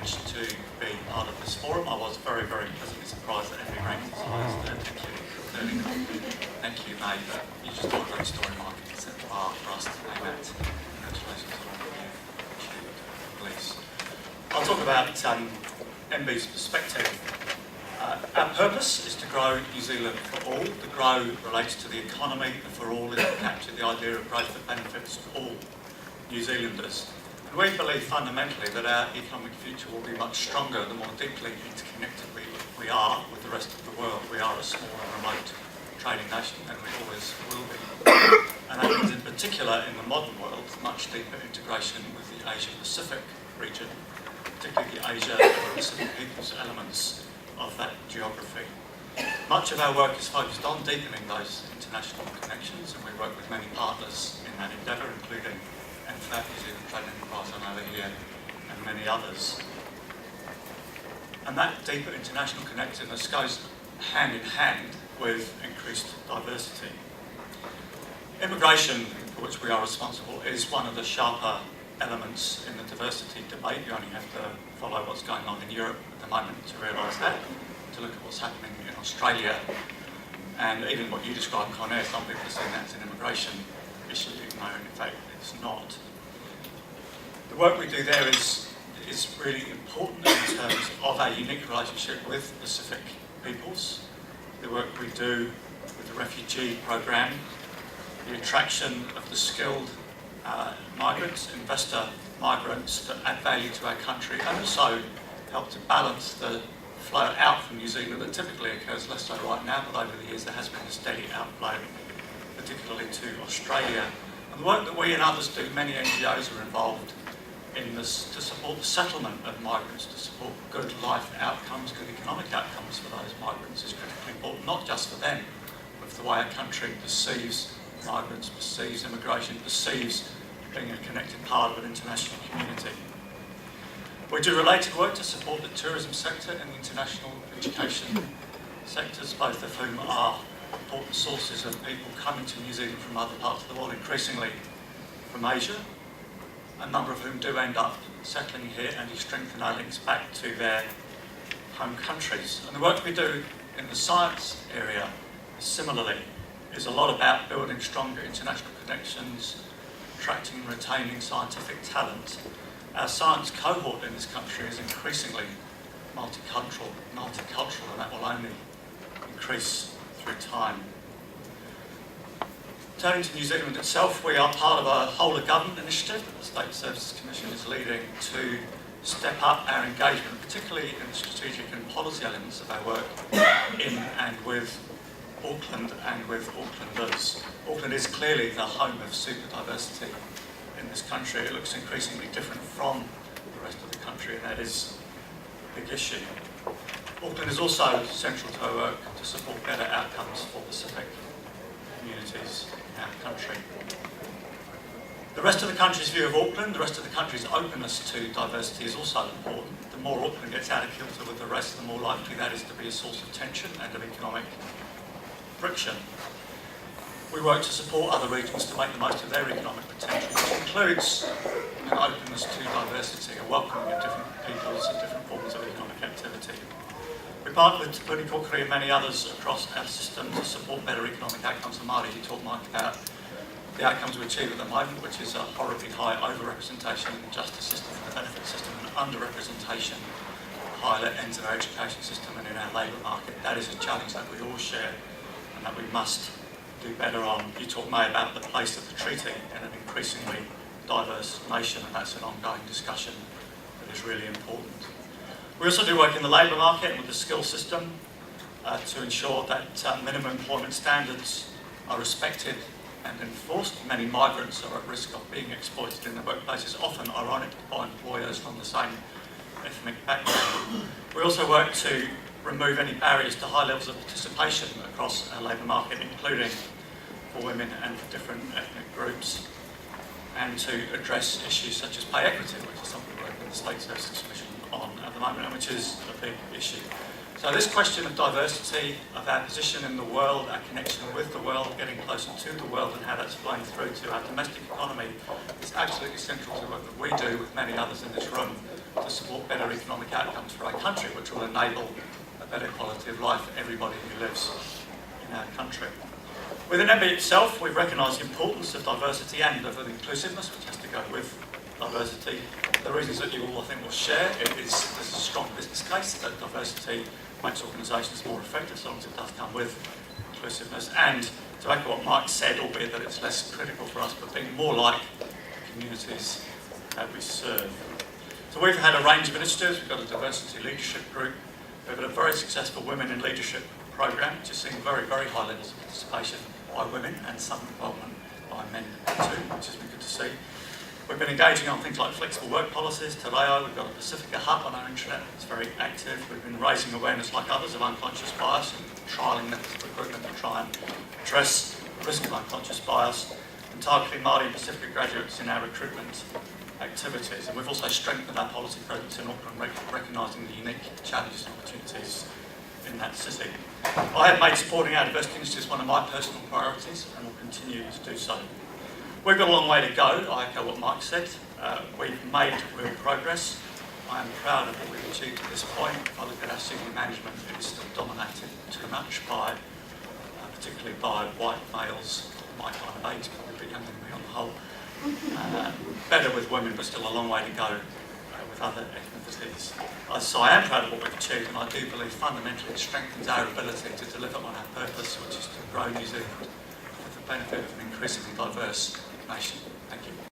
privilege to be part of this forum. I was very, very pleasantly surprised that Henry ranked as highest. Thank you, mate. You just told a great story, Mike. It's a bar for us to aim at. Congratulations on all that you've achieved, please. I'll talk about MB's perspective. Our purpose is to grow New Zealand for all. The grow relates to the economy, and for all is to capture the idea of growth that benefits all New Zealanders. And we believe fundamentally that our economic future will be much stronger the more deeply interconnected we are with the rest of the world. We are a small and remote trading nation, and we always will be. And that means in particular in the modern world, much deeper integration with the Asia-Pacific region, particularly the Asia-Pacific peoples elements of that geography. Much of our work is focused on deepening those international connections, and we work with many partners in that endeavour, including New Zealand Trade Enterprise on over here, and many others. And that deeper international connectedness goes hand in hand with increased diversity. Immigration, for which we are responsible, is one of the sharper elements in the diversity debate. You only have to follow what's going on in Europe at the moment to realise that, to look at what's happening in Australia, and even what you describe, Conair, some people are seeing that as an immigration issue, even though in fact it's not. The work we do there is really important in terms of our unique relationship with Pacific peoples, the work we do with the refugee program, the attraction of the skilled migrants, investor migrants that add value to our country, and also help to balance the flow out from New Zealand that typically occurs less so right now, but over the years there has been a steady outflow, particularly to Australia. And the work that we and others do, many NGOs are involved in this to support the settlement of migrants, to support good life outcomes, good economic outcomes for those migrants is critically important, not just for them, but for the way our country perceives migrants, perceives immigration, perceives being a connected part of an international community. We do related work to support the tourism sector and the international education sectors, both of whom are important sources of people coming to New Zealand from other parts of the world, increasingly from Asia, a number of whom do end up settling here and we strengthen our links back to their home countries. And the work we do in the science area, similarly, is a lot about building stronger international connections, attracting and retaining scientific talent. Our science cohort in this country is increasingly multicultural, and that will only increase through time. Turning to New Zealand itself, we are part of a whole of government initiative that the State Services Commission is leading to step up our engagement, particularly in the strategic and policy elements of our work in and with Auckland and with Aucklanders. Auckland is clearly the home of superdiversity in this country. It looks increasingly different from the rest of the country, and that is a big issue. Auckland is also central to our work to support better outcomes for Pacific communities in our country. The rest of the country's view of Auckland, the rest of the country's openness to diversity is also important. The more Auckland gets out of kilter with the rest, the more likely that is to be a source of tension and of economic friction. We work to support other regions to make the most of their economic potential, which includes an openness to diversity, a welcoming of different peoples and different forms of economic activity. We partner with Te Puni and many others across our system to support better economic outcomes for Māori. You talked, Mike, about the outcomes we achieve at the moment, which is a horribly high over-representation in the justice system and the benefit system, and under-representation at higher ends of our education system and in our labour market. That is a challenge that we all share and that we must do better on. You talk, May, about the place of the treaty in an increasingly diverse nation, and that's an ongoing discussion that is really important. We also do work in the labour market and with the skills system to ensure that minimum employment standards are respected and enforced. Many migrants are at risk of being exploited in their workplaces, often ironic by employers from the same ethnic background. We also work to remove any barriers to high levels of participation across our labour market, including for women and for different ethnic groups, and to address issues such as pay equity, which is something we work with the State Services Commission on at the moment, and which is a big issue. So this question of diversity, of our position in the world, our connection with the world, getting closer to the world and how that's flowing through to our domestic economy is absolutely central to the work that we do with many others in this room to support better economic outcomes for our country, which will enable a better quality of life for everybody who lives in our country. Within MB itself, we've recognised the importance of diversity and of inclusiveness, which has to go with diversity. The reasons that you all, I think, will share there's a strong business case that diversity makes organisations more effective, as long as it does come with inclusiveness. And to echo what Mike said, albeit that it's less critical for us, but being more like the communities that we serve. So we've had a range of initiatives. We've got a diversity leadership group. We've got a very successful women in leadership program, which has seen very, very high levels of participation by women and some involvement by men too, which has been good to see. We've been engaging on things like flexible work policies. Today, we've got a Pacifica hub on our intranet that's very active. We've been raising awareness, like others, of unconscious bias and trialling methods of recruitment to try and address the risk of unconscious bias, and targeting Māori and Pacifica graduates in our recruitment activities. And we've also strengthened our policy presence in Auckland, recognising the unique challenges and opportunities in that city. I have made supporting our diversity initiatives one of my personal priorities and will continue to do so. We've got a long way to go. I echo what Mike said. We've made real progress. I am proud of what we've achieved at this point. If I look at our senior management, it is still dominated too much by, particularly by white males, my kind of age, probably a bit younger than me on the whole. Better with women, but still a long way to go with other ethnicities. So I am proud of what we've achieved, and I do believe fundamentally it strengthens our ability to deliver on our purpose, which is to grow New Zealand for the benefit of an increasingly diverse nation. Thank you.